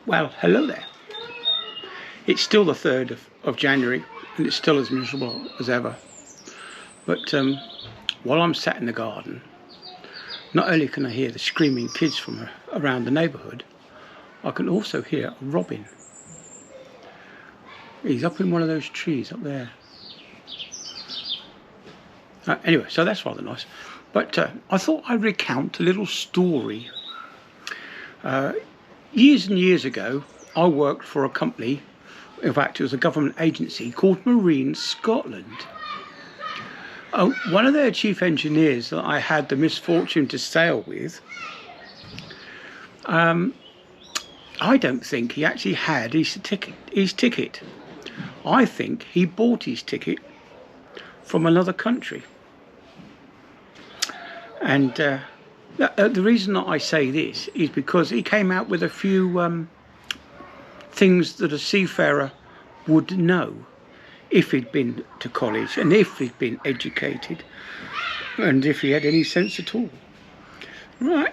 Well, hello there. It's still the 3rd of January and it's still as miserable as ever. But while I'm sat in the garden, not only can I hear the screaming kids from around the neighbourhood, I can also hear a robin. He's up in one of those trees up there. Anyway, so that's rather nice. But I thought I'd recount a little story. Years and years ago, I worked for a company, in fact it was a government agency called Marine Scotland. One of their chief engineers that I had the misfortune to sail with, I don't think he actually had his ticket. I think he bought his ticket from another country. And the reason that I say this is because he came out with a few things that a seafarer would know if he'd been to college and if he'd been educated and if he had any sense at all. Right,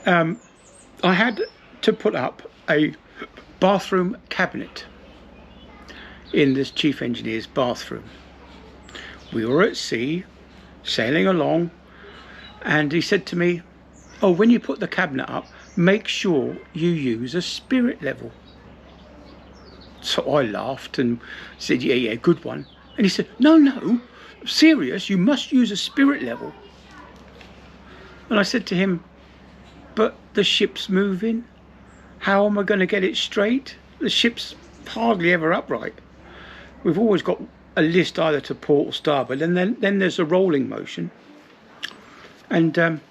I had to put up a bathroom cabinet in this chief engineer's bathroom. We were at sea, sailing along, and he said to me, "Oh, when you put the cabinet up, make sure you use a spirit level." So I laughed and said, yeah, good one. And he said, no, serious, you must use a spirit level. And I said to him, but the ship's moving. How am I going to get it straight? The ship's hardly ever upright. We've always got a list either to port or starboard, and then there's a rolling motion. And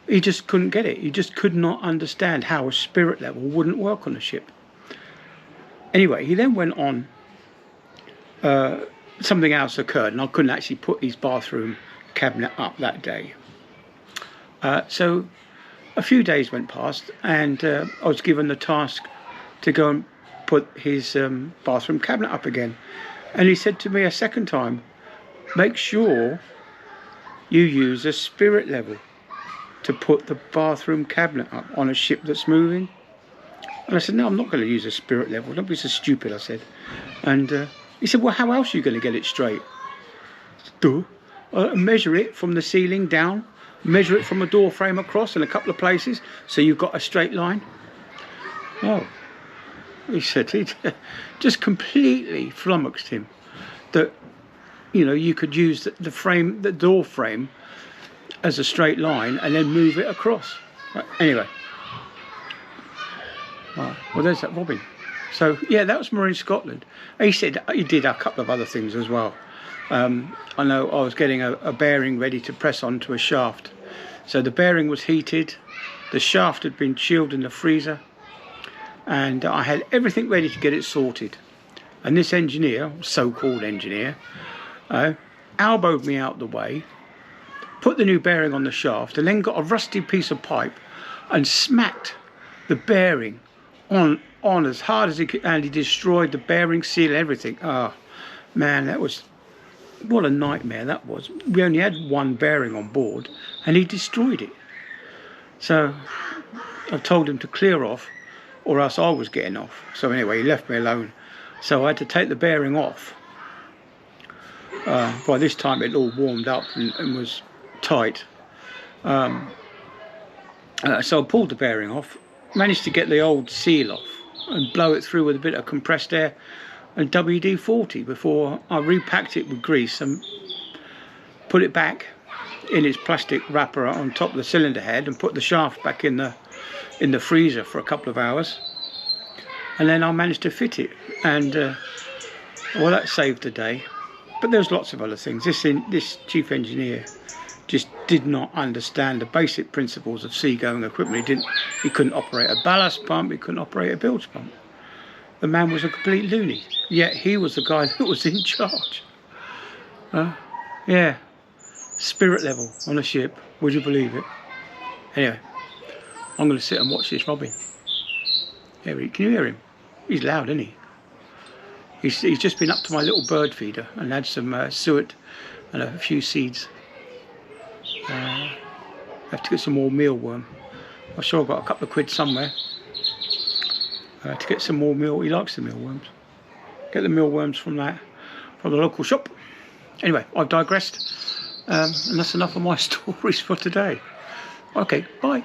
he just couldn't get it. He just could not understand how a spirit level wouldn't work on a ship. Anyway, he then went on, something else occurred and I couldn't actually put his bathroom cabinet up that day. So a few days went past and I was given the task to go and put his bathroom cabinet up again. And he said to me a second time, make sure you use a spirit level to put the bathroom cabinet up on a ship that's moving. And I said, no, I'm not going to use a spirit level. Don't be so stupid, I said. And he said, well, how else are you going to get it straight? Measure it from the ceiling down, measure it from a door frame across in a couple of places, so you've got a straight line. Oh, he said, he just completely flummoxed him that, you know, you could use the frame, the door frame, as a straight line and then move it across. Anyway. Well, there's that robin. So yeah, that was Marine Scotland. He said he did a couple of other things as well. I know I was getting a bearing ready to press onto a shaft. So the bearing was heated, the shaft had been chilled in the freezer, and I had everything ready to get it sorted. And this engineer, so-called engineer, elbowed me out the way, put the new bearing on the shaft, and then got a rusty piece of pipe and smacked the bearing on as hard as he could, and he destroyed the bearing seal, everything. Man, that was, what a nightmare that was. We only had one bearing on board and he destroyed it. So I told him to clear off or else I was getting off. So anyway, he left me alone. So I had to take the bearing off. By this time it all warmed up and was tight. So I pulled the bearing off, managed to get the old seal off and blow it through with a bit of compressed air and WD-40 before I repacked it with grease and put it back in its plastic wrapper on top of the cylinder head and put the shaft back in the freezer for a couple of hours, and then I managed to fit it, and well, that saved the day. But there's lots of other things. This chief engineer just did not understand the basic principles of seagoing equipment. He couldn't operate a ballast pump, he couldn't operate a bilge pump. The man was a complete loony, yet he was the guy that was in charge. Yeah, spirit level on a ship, would you believe it? Anyway, I'm going to sit and watch this robin. Can you hear him? He's loud, isn't he? He's just been up to my little bird feeder and had some suet and a few seeds. I have to get some more mealworm. I'm sure I've got a couple of quid somewhere. to get some more meal. He likes the mealworms. Get the mealworms from the local shop. Anyway, I've digressed, and that's enough of my stories for today. Okay, bye.